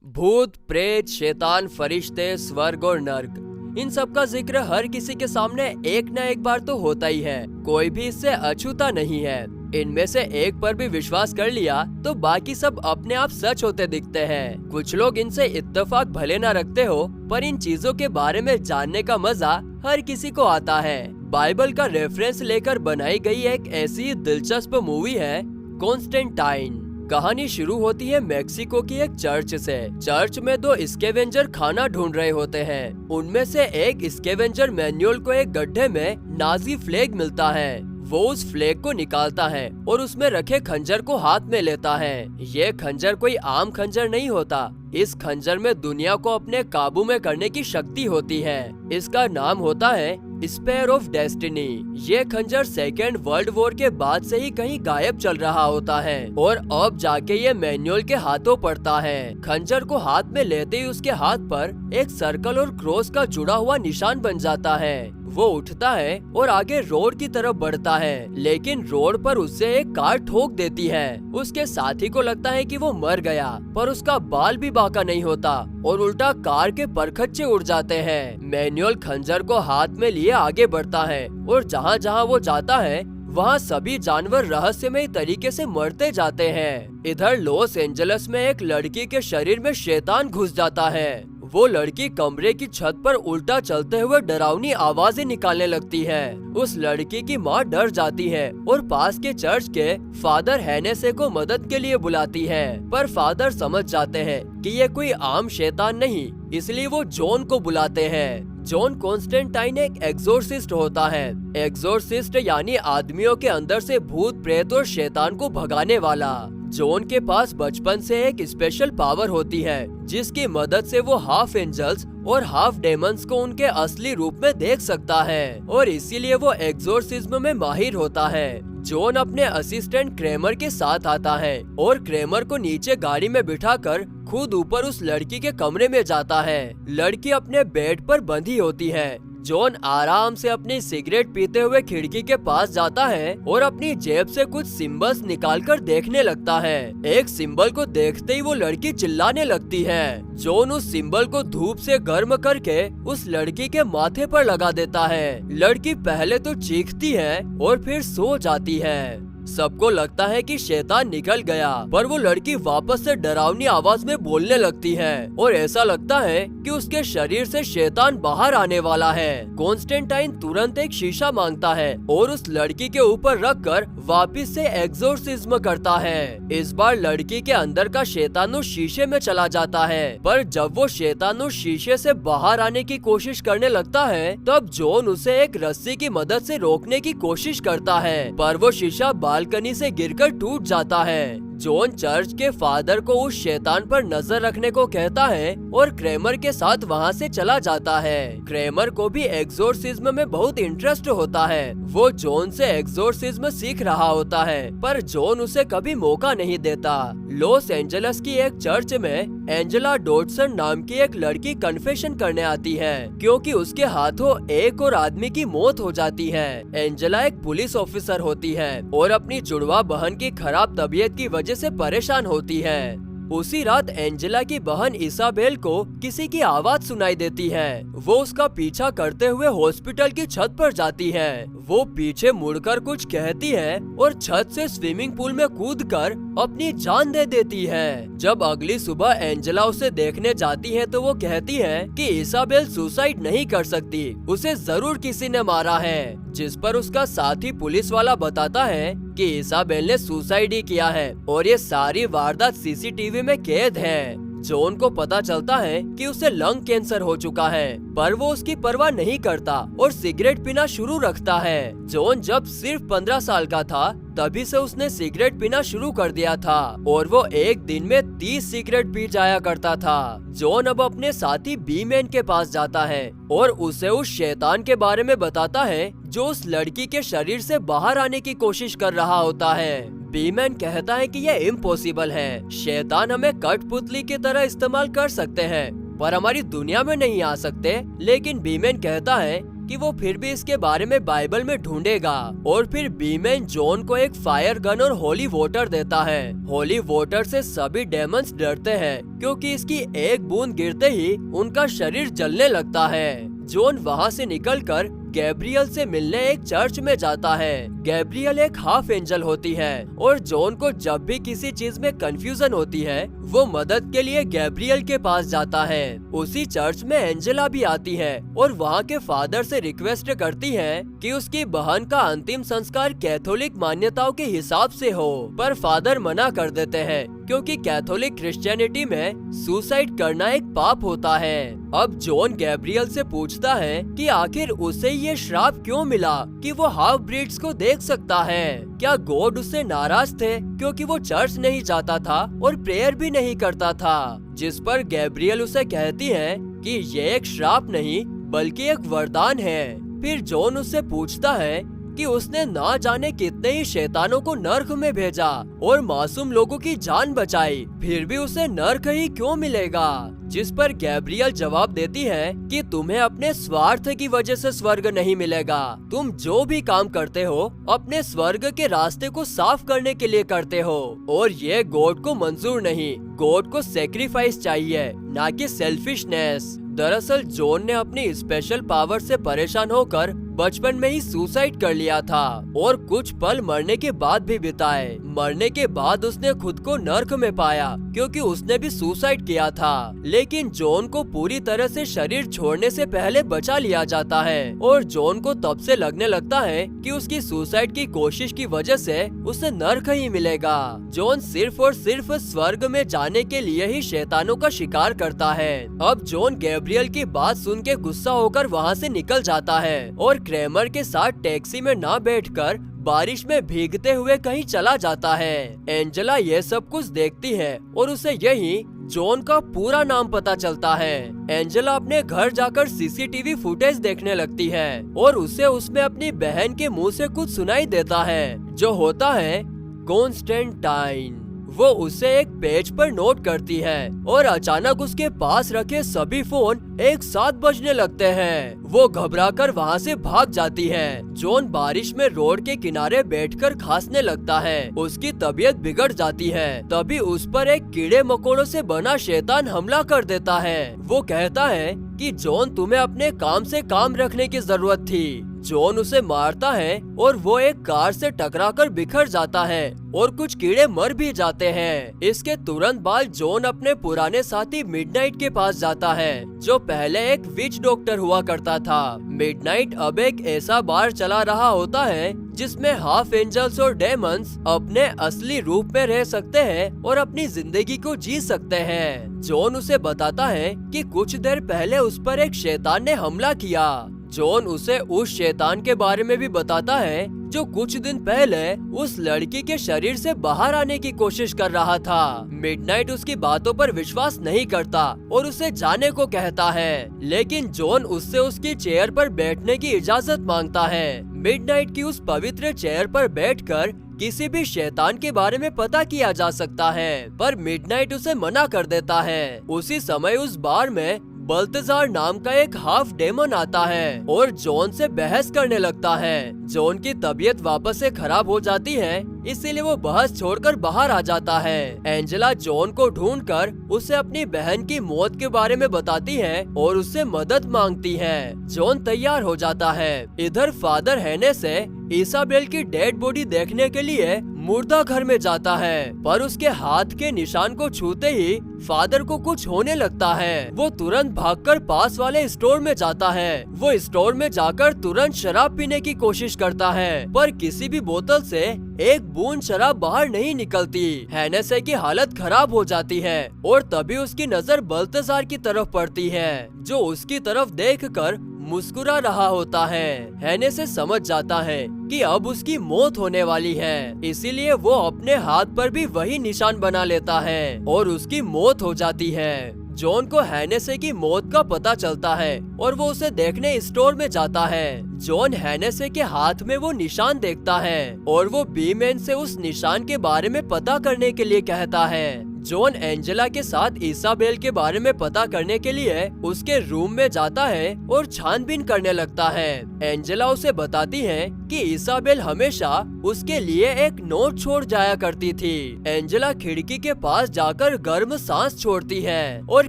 भूत, प्रेत, शैतान, फरिश्ते, स्वर्ग और नर्क, इन सब का जिक्र हर किसी के सामने एक न एक बार तो होता ही है। कोई भी इससे अछूता नहीं है। इनमें से एक पर भी विश्वास कर लिया तो बाकी सब अपने आप सच होते दिखते हैं। कुछ लोग इनसे इत्तेफाक भले न रखते हो, पर इन चीजों के बारे में जानने का मजा हर किसी को आता है। बाइबल का रेफरेंस लेकर बनाई गई एक ऐसी दिलचस्प मूवी है कॉन्स्टेंटाइन। कहानी शुरू होती है मेक्सिको की एक चर्च से। चर्च में दो स्कैवेंजर खाना ढूंढ रहे होते हैं। उनमें से एक स्कैवेंजर मैनुअल को एक गड्ढे में नाजी फ्लैग मिलता है। वो उस फ्लैग को निकालता है और उसमें रखे खंजर को हाथ में लेता है। ये खंजर कोई आम खंजर नहीं होता। इस खंजर में दुनिया को अपने काबू में करने की शक्ति होती है। इसका नाम होता है स्पेयर ऑफ डेस्टिनी। ये खंजर सेकेंड वर्ल्ड वॉर के बाद से ही कहीं गायब चल रहा होता है और अब जाके ये मैनुअल के हाथों पड़ता है। खंजर को हाथ में लेते ही उसके हाथ पर एक सर्कल और क्रॉस का जुड़ा हुआ निशान बन जाता है। वो उठता है और आगे रोड की तरफ बढ़ता है, लेकिन रोड पर उससे एक कार ठोक देती है। उसके साथी को लगता है कि वो मर गया, पर उसका बाल भी बांका नहीं होता और उल्टा कार के परखच्चे उड़ जाते हैं। मैनुअल खंजर को हाथ में लिए आगे बढ़ता है और जहाँ जहाँ वो जाता है वहाँ सभी जानवर रहस्यमय तरीके से मरते जाते हैं। इधर लॉस एंजल्स में एक लड़की के शरीर में शैतान घुस जाता है। वो लड़की कमरे की छत पर उल्टा चलते हुए डरावनी आवाजें निकालने लगती है। उस लड़की की माँ डर जाती है और पास के चर्च के फादर हेनेसे को मदद के लिए बुलाती है, पर फादर समझ जाते हैं कि ये कोई आम शैतान नहीं, इसलिए वो जॉन को बुलाते हैं। जॉन कॉन्स्टेंटाइन एक एक्सोर्सिस्ट होता है। एक्सोर्सिस्ट यानी आदमियों के अंदर से भूत, प्रेत और शैतान को भगाने वाला। जॉन के पास बचपन से एक स्पेशल पावर होती है, जिसकी मदद से वो हाफ एंजल्स और हाफ डेमंस को उनके असली रूप में देख सकता है और इसीलिए वो एक्सोर्सिज्म में माहिर होता है। जॉन अपने असिस्टेंट क्रेमर के साथ आता है और क्रेमर को नीचे गाड़ी में बिठाकर खुद ऊपर उस लड़की के कमरे में जाता है। लड़की अपने बेड पर बंधी होती है। जॉन आराम से अपनी सिगरेट पीते हुए खिड़की के पास जाता है और अपनी जेब से कुछ सिंबल्स निकालकर देखने लगता है। एक सिंबल को देखते ही वो लड़की चिल्लाने लगती है। जॉन उस सिंबल को धूप से गर्म करके उस लड़की के माथे पर लगा देता है। लड़की पहले तो चीखती है और फिर सो जाती है। सबको लगता है कि शैतान निकल गया, पर वो लड़की वापस से डरावनी आवाज में बोलने लगती है और ऐसा लगता है कि उसके शरीर से शैतान बाहर आने वाला है। कॉन्स्टेंटाइन तुरंत एक शीशा मांगता है और उस लड़की के ऊपर रखकर वापस से एक्सोर्सिज्म करता है। इस बार लड़की के अंदर का शैतान उस शीशे में चला जाता है, पर जब वो शैतान उस शीशे से बाहर आने की कोशिश करने लगता है, तब जॉन उसे एक रस्सी की मदद से रोकने की कोशिश करता है, पर वो शीशा बालकनी से गिरकर टूट जाता है। जॉन चर्च के फादर को उस शैतान पर नजर रखने को कहता है और क्रेमर के साथ वहाँ से चला जाता है। क्रेमर को भी एक्सोर्सिज्म में बहुत इंटरेस्ट होता है। वो जॉन से एक्सोर्सिज्म सीख रहा होता है, पर जॉन उसे कभी मौका नहीं देता। लॉस एंजल्स की एक चर्च में एंजेला डॉडसन नाम की एक लड़की कन्फेशन करने आती है, क्योंकि उसके हाथों एक और आदमी की मौत हो जाती है। एंजेला एक पुलिस ऑफिसर होती है और अपनी जुड़वा बहन की खराब तबीयत की वजह से परेशान होती है। उसी रात एंजेला की बहन इसाबेल को किसी की आवाज सुनाई देती है। वो उसका पीछा करते हुए हॉस्पिटल की छत पर जाती है। वो पीछे मुड़कर कुछ कहती है और छत से स्विमिंग पूल में कूदकर अपनी जान दे देती है। जब अगली सुबह एंजेला उसे देखने जाती है तो वो कहती है कि इसाबेल सुसाइड नहीं कर सकती, उसे जरूर किसी ने मारा है। जिस पर उसका साथी पुलिस वाला बताता है कि इसाबेल ने सुसाइड ही किया है और ये सारी वारदात सीसीटीवी में कैद है। जॉन को पता चलता है कि उसे लंग कैंसर हो चुका है, पर वो उसकी परवाह नहीं करता और सिगरेट पीना शुरू रखता है। जॉन जब सिर्फ 15 साल का था तभी से उसने सिगरेट पीना शुरू कर दिया था और वो एक दिन में 30 सिगरेट पी जाया करता था। जॉन अब अपने साथी बी मैन के पास जाता है और उसे उस शैतान के बारे में बताता है जो उस लड़की के शरीर से बाहर आने की कोशिश कर रहा होता है। बीमैन कहता है कि यह इम्पॉसिबल है, शैतान हमें कठपुतली की तरह इस्तेमाल कर सकते हैं, पर हमारी दुनिया में नहीं आ सकते। लेकिन बीमैन कहता है कि वो फिर भी इसके बारे में बाइबल में ढूंढेगा। और फिर बीमैन जॉन को एक फायर गन और होली वाटर देता है। होली वाटर से सभी डेमन्स डरते हैं, क्योंकि इसकी एक बूंद गिरते ही उनका शरीर जलने लगता है। जॉन वहाँ से निकलकर गैब्रियल से मिलने एक चर्च में जाता है। गैब्रियल एक हाफ एंजल होती है और जॉन को जब भी किसी चीज में कंफ्यूजन होती है वो मदद के लिए गैब्रियल के पास जाता है। उसी चर्च में एंजेला भी आती है और वहाँ के फादर से रिक्वेस्ट करती है कि उसकी बहन का अंतिम संस्कार कैथोलिक मान्यताओं के हिसाब से हो, पर फादर मना कर देते हैं क्योंकि कैथोलिक क्रिश्चियनिटी में सुसाइड करना एक पाप होता है। अब जॉन गैब्रियल से पूछता है कि आखिर उसे ये श्राप क्यों मिला कि वो हाफ ब्रीड्स को देख सकता है। क्या गॉड उससे नाराज थे क्योंकि वो चर्च नहीं जाता था और प्रेयर भी नहीं करता था? जिस पर गैब्रियल उसे कहती है कि ये एक श्राप नहीं बल्कि एक वरदान है। फिर जॉन उससे पूछता है कि उसने ना जाने कितने ही शैतानों को नर्क में भेजा और मासूम लोगों की जान बचाई, फिर भी उसे नर्क ही क्यों मिलेगा? जिस पर गैब्रियल जवाब देती है कि तुम्हें अपने स्वार्थ की वजह से स्वर्ग नहीं मिलेगा। तुम जो भी काम करते हो अपने स्वर्ग के रास्ते को साफ करने के लिए करते हो और ये गॉड को मंजूर नहीं। गॉड को सेक्रीफाइस चाहिए, ना कि सेल्फिशनेस। दरअसल जॉन ने अपनी स्पेशल पावर से परेशान होकर बचपन में ही सुसाइड कर लिया था और कुछ पल मरने के बाद भी बिताए। मरने के बाद उसने खुद को नर्क में पाया क्योंकि उसने भी सुसाइड किया था। लेकिन जॉन को पूरी तरह से शरीर छोड़ने से पहले बचा लिया जाता है और जॉन को तब से लगने लगता है कि उसकी सुसाइड की कोशिश की वजह से उसे नर्क ही मिलेगा। जॉन सिर्फ और सिर्फ स्वर्ग में जाने के लिए ही शैतानों का शिकार करता है। अब जॉन गैब्रियल की बात सुन के गुस्सा होकर वहाँ से निकल जाता है और क्रेमर के साथ टैक्सी में ना बैठकर बारिश में भीगते हुए कहीं चला जाता है। एंजेला ये सब कुछ देखती है और उसे यही जॉन का पूरा नाम पता चलता है। एंजेला अपने घर जाकर सीसीटीवी फुटेज देखने लगती है और उसे उसमें अपनी बहन के मुंह से कुछ सुनाई देता है जो होता है कॉन्स्टेंटाइन। वो उसे एक पेज पर नोट करती है और अचानक उसके पास रखे सभी फोन एक साथ बजने लगते हैं। वो घबराकर वहाँ से भाग जाती है। जॉन बारिश में रोड के किनारे बैठकर खांसने लगता है। उसकी तबीयत बिगड़ जाती है। तभी उस पर एक कीड़े मकोड़ों से बना शैतान हमला कर देता है। वो कहता है कि जॉन तुम्हें अपने काम से काम रखने की जरूरत थी। जॉन उसे मारता है और वो एक कार से टकराकर बिखर जाता है और कुछ कीड़े मर भी जाते हैं। इसके तुरंत बाद जॉन अपने पुराने साथी मिडनाइट के पास जाता है जो पहले एक विच डॉक्टर हुआ करता था। मिडनाइट अब एक ऐसा बार चला रहा होता है जिसमें हाफ एंजल्स और डेमन्स अपने असली रूप में रह सकते हैं और अपनी जिंदगी को जी सकते हैं। जॉन उसे बताता है कि कुछ देर पहले उस पर एक शैतान ने हमला किया। जॉन उसे उस शैतान के बारे में भी बताता है जो कुछ दिन पहले उस लड़की के शरीर से बाहर आने की कोशिश कर रहा था। मिडनाइट उसकी बातों पर विश्वास नहीं करता और उसे जाने को कहता है, लेकिन जॉन उससे उसकी चेयर पर बैठने की इजाजत मांगता है। मिडनाइट की उस पवित्र चेयर पर बैठकर किसी भी शैतान के बारे में पता किया जा सकता है, पर मिडनाइट उसे मना कर देता है। उसी समय उस बार में बल्तजार नाम का एक हाफ डेमन आता है और जॉन से बहस करने लगता है। जॉन की तबीयत वापस से खराब हो जाती है, इसीलिए वो बहस छोड़कर बाहर आ जाता है। एंजेला जॉन को ढूंढकर उसे अपनी बहन की मौत के बारे में बताती है और उससे मदद मांगती है। जॉन तैयार हो जाता है। इधर फादर हेने से इसाबेल की डेड बॉडी देखने के लिए मुर्दा घर में जाता है, पर उसके हाथ के निशान को छूते ही फादर को कुछ होने लगता है। वो तुरंत भागकर पास वाले स्टोर में जाता है। वो स्टोर में जाकर तुरंत शराब पीने की कोशिश करता है, पर किसी भी बोतल से एक बूंद शराब बाहर नहीं निकलती। हेनेसे की हालत खराब हो जाती है और तभी उसकी नजर बल्तजार की तरफ पड़ती है, जो उसकी तरफ देखकर मुस्कुरा रहा होता है। हेनेसे समझ जाता है कि अब उसकी मौत होने वाली है, इसीलिए वो अपने हाथ पर भी वही निशान बना लेता है और उसकी मौत हो जाती है। जॉन को हेनेसे की मौत का पता चलता है और वो उसे देखने स्टोर में जाता है। जॉन हेनेसे के हाथ में वो निशान देखता है और वो बीमैन से उस निशान के बारे में पता करने के लिए कहता है। जॉन एंजेला के साथ इसाबेल के बारे में पता करने के लिए उसके रूम में जाता है और छानबीन करने लगता है। एंजेला उसे बताती है कि इसाबेल हमेशा उसके लिए एक नोट छोड़ जाया करती थी। एंजेला खिड़की के पास जाकर गर्म सांस छोड़ती है और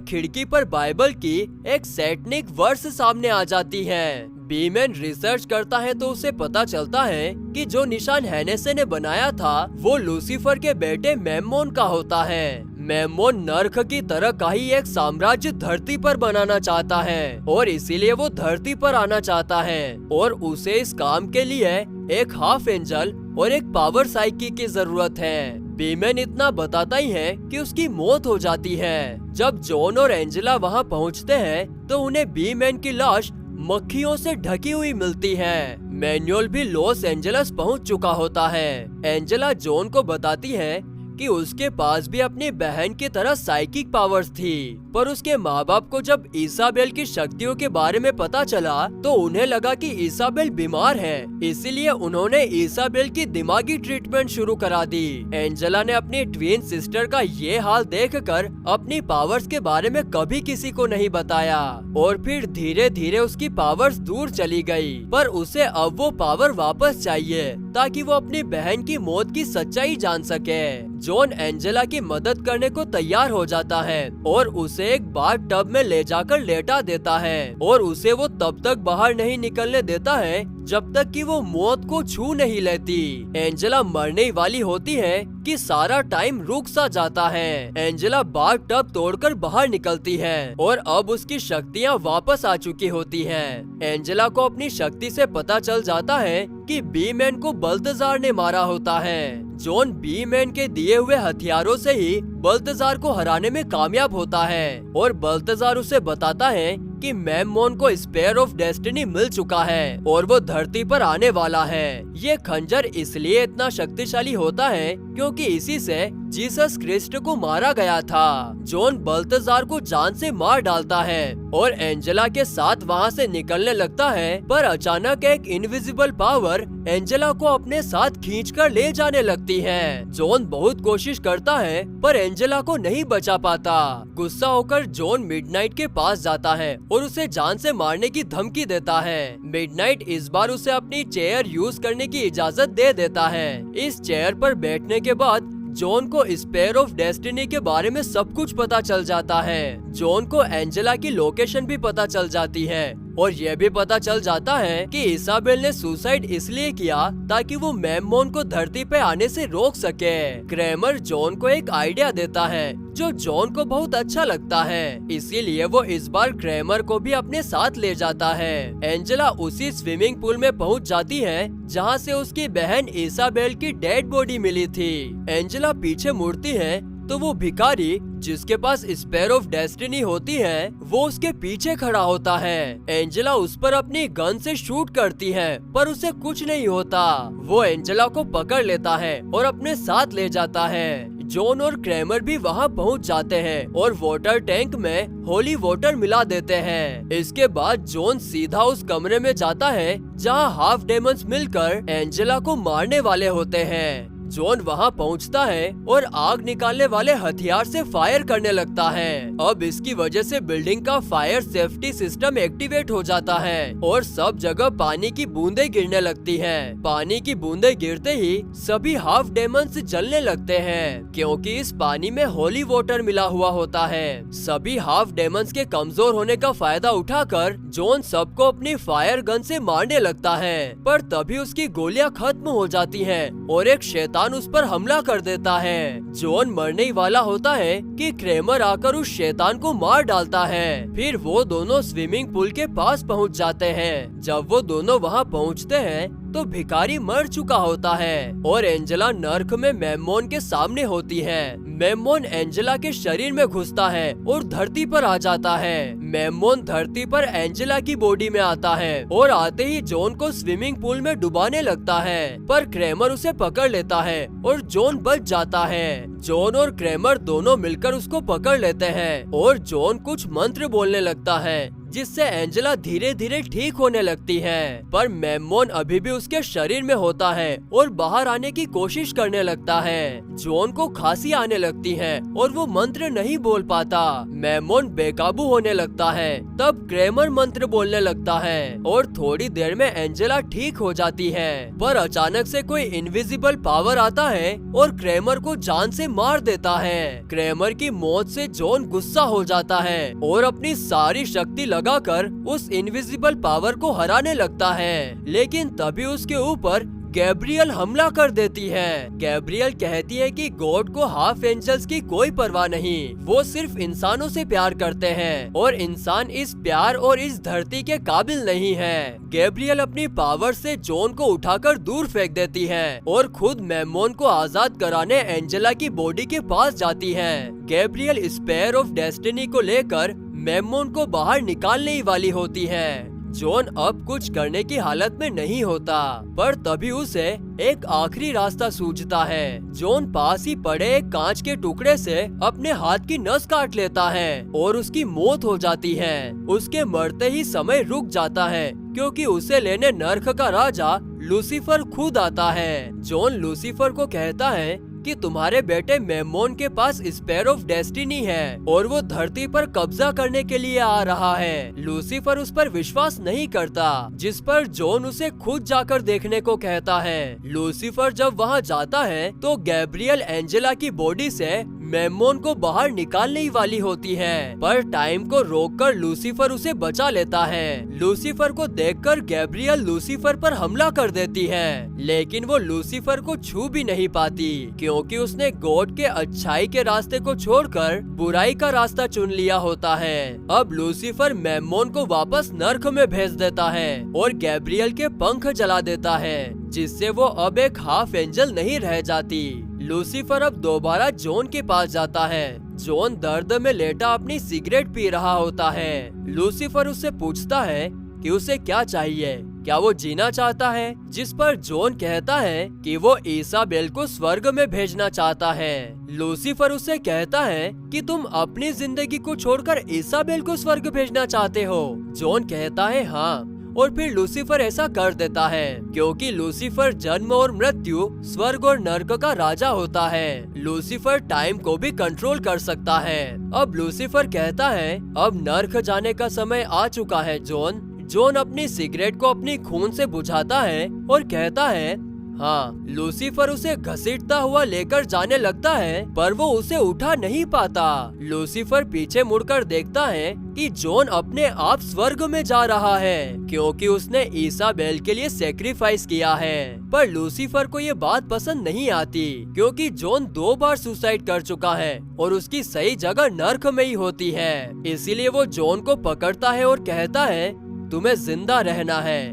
खिड़की पर बाइबल की एक सैटनिक वर्स सामने आ जाती है। बीमैन रिसर्च करता है तो उसे पता चलता है कि जो निशान हेनेसे ने बनाया था वो लूसीफर के बेटे मेम्मोन का होता है। मेम्मोन नर्क की तरह का ही एक साम्राज्य धरती पर बनाना चाहता है और इसीलिए वो धरती पर आना चाहता है और उसे इस काम के लिए एक हाफ एंजल और एक पावर साइकी की जरूरत है। बीमैन इतना बताता ही है कि उसकी मौत हो जाती है। जब जॉन और एंजेला वहाँ पहुँचते हैं तो उन्हें बीमैन की लाश मक्खियों से ढकी हुई मिलती है। मैनुअल भी लॉस एंजेलस पहुंच चुका होता है। एंजेला जॉन को बताती है कि उसके पास भी अपनी बहन की तरह साइकिक पावर्स थी, पर उसके माँ बाप को जब इसाबेल की शक्तियों के बारे में पता चला तो उन्हें लगा कि इसाबेल बीमार है, इसीलिए उन्होंने इसाबेल की दिमागी ट्रीटमेंट शुरू करा दी। एंजेला ने अपनी ट्विन सिस्टर का ये हाल देखकर अपनी पावर्स के बारे में कभी किसी को नहीं बताया और फिर धीरे धीरे उसकी पावर्स दूर चली गई, पर उसे अब वो पावर वापस चाहिए ताकि वो अपनी बहन की मौत की सच्चाई जान सके। जॉन एंजेला की मदद करने को तैयार हो जाता है और उसे एक बाथ टब में ले जाकर लेटा देता है और उसे वो तब तक बाहर नहीं निकलने देता है जब तक कि वो मौत को छू नहीं लेती। एंजेला मरने वाली होती है कि सारा टाइम रुक सा जाता है। एंजेला बाथ टब तोड़कर बाहर निकलती है और अब उसकी शक्तियाँ वापस आ चुकी होती हैं। एंजेला को अपनी शक्ति से पता चल जाता है कि बीमैन को बल्तजार ने मारा होता है। जॉन बीमैन के दिए हुए हथियारों से ही बल्तजार को हराने में कामयाब होता है और बल्तजार उसे बताता है कि मेम्मोन को स्पेयर ऑफ डेस्टिनी मिल चुका है और वो धरती पर आने वाला है। ये खंजर इसलिए इतना शक्तिशाली होता है क्योंकि इसी से जीसस क्रिस्ट को मारा गया था। जॉन बल्तजार को जान से मार डालता है और एंजेला के साथ वहाँ से निकलने लगता है, पर अचानक एक इनविजिबल पावर एंजेला को अपने साथ खींचकर ले जाने लगती है। जॉन बहुत कोशिश करता है पर एंजेला को नहीं बचा पाता। गुस्सा होकर जॉन मिडनाइट के पास जाता है और उसे जान से मारने की धमकी देता है। मिडनाइट इस बार उसे अपनी चेयर यूज करने की इजाजत दे देता है। इस चेयर पर बैठने के बाद जॉन को स्पेयर ऑफ डेस्टिनी के बारे में सब कुछ पता चल जाता है। जॉन को एंजेला की लोकेशन भी पता चल जाती है और यह भी पता चल जाता है कि इसाबेल ने सुसाइड इसलिए किया ताकि वो मेम्मोन को धरती पे आने से रोक सके। क्रेमर जॉन को एक आइडिया देता है जो जॉन को बहुत अच्छा लगता है, इसीलिए वो इस बार क्रेमर को भी अपने साथ ले जाता है। एंजेला उसी स्विमिंग पूल में पहुंच जाती है जहां से उसकी बहन इसाबेल की डेड बॉडी मिली थी। एंजेला पीछे मुड़ती है तो वो भिखारी जिसके पास स्पेयर ऑफ डेस्टिनी होती है वो उसके पीछे खड़ा होता है। एंजेला उस पर अपनी गन से शूट करती है पर उसे कुछ नहीं होता। वो एंजेला को पकड़ लेता है और अपने साथ ले जाता है। जॉन और क्रेमर भी वहाँ पहुँच जाते हैं और वाटर टैंक में होली वाटर मिला देते हैं। इसके बाद जॉन सीधा उस कमरे में जाता है जहाँ हाफ डेमंस मिलकर एंजेला को मारने वाले होते हैं। जॉन वहाँ पहुँचता है और आग निकालने वाले हथियार से फायर करने लगता है। अब इसकी वजह से बिल्डिंग का फायर सेफ्टी सिस्टम एक्टिवेट हो जाता है और सब जगह पानी की बूंदें गिरने लगती हैं। पानी की बूंदें गिरते ही सभी हाफ डेमंस जलने लगते हैं क्योंकि इस पानी में होली वाटर मिला हुआ होता है। सभी हाफ डेमंस के कमजोर होने का फायदा उठाकर जॉन सबको अपनी फायर गन से मारने लगता है, पर तभी उसकी गोलियां खत्म हो जाती हैं और एक शैतान उस पर हमला कर देता है। जॉन मरने ही वाला होता है कि क्रेमर आकर उस शैतान को मार डालता है। फिर वो दोनों स्विमिंग पूल के पास पहुंच जाते हैं। जब वो दोनों वहां पहुंचते हैं तो भिखारी मर चुका होता है और एंजेला नर्क में मेम्मोन के सामने होती है। मेम्मोन एंजेला के शरीर में घुसता है और धरती पर आ जाता है। मेम्मोन धरती पर एंजेला की बॉडी में आता है और आते ही जॉन को स्विमिंग पूल में डुबाने लगता है, पर क्रेमर उसे पकड़ लेता है और जॉन बच जाता है। जॉन और क्रेमर दोनों मिलकर उसको पकड़ लेते हैं और जॉन कुछ मंत्र बोलने लगता है जिससे एंजेला धीरे धीरे ठीक होने लगती है। पर मेमोन अभी भी उसके शरीर में होता है और बाहर आने की कोशिश करने लगता है। जॉन को खांसी आने लगती है और वो मंत्र नहीं बोल पाता। मेमोन बेकाबू होने लगता है। तब क्रेमर मंत्र बोलने लगता है और थोड़ी देर में एंजेला ठीक हो जाती है। पर अचानक से कोई इनविजिबल पावर आता है और क्रेमर को जान से मार देता है। क्रेमर की मौत से जॉन गुस्सा हो जाता है और अपनी सारी शक्ति लगाकर उस इनविजिबल पावर को हराने लगता है। लेकिन तभी उसके ऊपर गैब्रियल हमला कर देती है। गैब्रियल कहती है कि गॉड को हाफ एंजल्स की कोई परवाह नहीं, वो सिर्फ इंसानों से प्यार करते हैं और इंसान इस प्यार और इस धरती के काबिल नहीं है। गैब्रियल अपनी पावर से जॉन को उठाकर दूर फेंक देती है और खुद मेमोन को आजाद कराने एंजेला की बॉडी के पास जाती है। गैब्रियल स्पेयर ऑफ डेस्टिनी को लेकर मेमोन को बाहर निकालने ही वाली होती है। जॉन अब कुछ करने की हालत में नहीं होता, पर तभी उसे एक आखिरी रास्ता सूझता है। जॉन पास ही पड़े एक कांच के टुकड़े से अपने हाथ की नस काट लेता है और उसकी मौत हो जाती है। उसके मरते ही समय रुक जाता है क्योंकि उसे लेने नर्क का राजा लूसीफर खुद आता है। जॉन लूसीफर को कहता है कि तुम्हारे बेटे मेमोन के पास स्पेयर ऑफ डेस्टिनी है और वो धरती पर कब्जा करने के लिए आ रहा है। लूसीफर उस पर विश्वास नहीं करता, जिस पर जॉन उसे खुद जाकर देखने को कहता है। लूसीफर जब वहाँ जाता है तो गैब्रियल एंजेला की बॉडी से मेमोन को बाहर निकालने ही वाली होती है, पर टाइम को रोककर लूसीफर उसे बचा लेता है। लूसीफर को देखकर गैब्रियल लूसीफर पर हमला कर देती है, लेकिन वो लूसीफर को छू भी नहीं पाती क्योंकि उसने गॉड के अच्छाई के रास्ते को छोड़कर बुराई का रास्ता चुन लिया होता है। अब लूसीफर मेमोन को वापस नर्क में भेज देता है और गैब्रियल के पंख जला देता है, जिससे वो अब एक हाफ एंजल नहीं रह जाती। लूसीफर अब दोबारा जॉन के पास जाता है। जॉन दर्द में लेटा अपनी सिगरेट पी रहा होता है। लूसीफर उससे पूछता है कि उसे क्या चाहिए, क्या वो जीना चाहता है, जिस पर जॉन कहता है कि वो ईसाबेल को स्वर्ग में भेजना चाहता है। लूसीफर उससे कहता है कि तुम अपनी जिंदगी को छोड़कर ईसाबेल को स्वर्ग भेजना चाहते हो। जॉन कहता है हाँ, और फिर लूसीफर ऐसा कर देता है क्योंकि लूसीफर जन्म और मृत्यु, स्वर्ग और नर्क का राजा होता है। लूसीफर टाइम को भी कंट्रोल कर सकता है। अब लूसीफर कहता है अब नर्क जाने का समय आ चुका है जॉन। जॉन अपनी सिगरेट को अपनी खून से बुझाता है और कहता है हाँ। लूसीफर उसे घसीटता हुआ लेकर जाने लगता है, पर वो उसे उठा नहीं पाता। लूसीफर पीछे मुड़कर देखता है कि जॉन अपने आप स्वर्ग में जा रहा है क्योंकि उसने ईसाबेल के लिए सेक्रीफाइस किया है। पर लूसीफर को ये बात पसंद नहीं आती क्योंकि जॉन 2 बार सुसाइड कर चुका है और उसकी सही जगह नर्क में ही होती है। इसीलिए वो जॉन को पकड़ता है और कहता है तुम्हें जिंदा रहना है।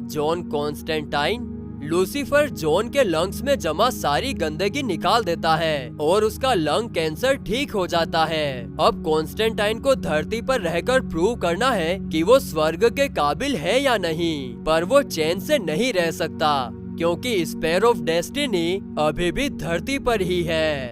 John Constantine. लूसीफर जॉन के लंग्स में जमा सारी गंदगी निकाल देता है और उसका लंग कैंसर ठीक हो जाता है। अब कॉन्स्टेंटाइन को धरती पर रहकर प्रूव करना है कि वो स्वर्ग के काबिल है या नहीं, पर वो चैन से नहीं रह सकता क्योंकि स्पेयर ऑफ डेस्टिनी अभी भी धरती पर ही है।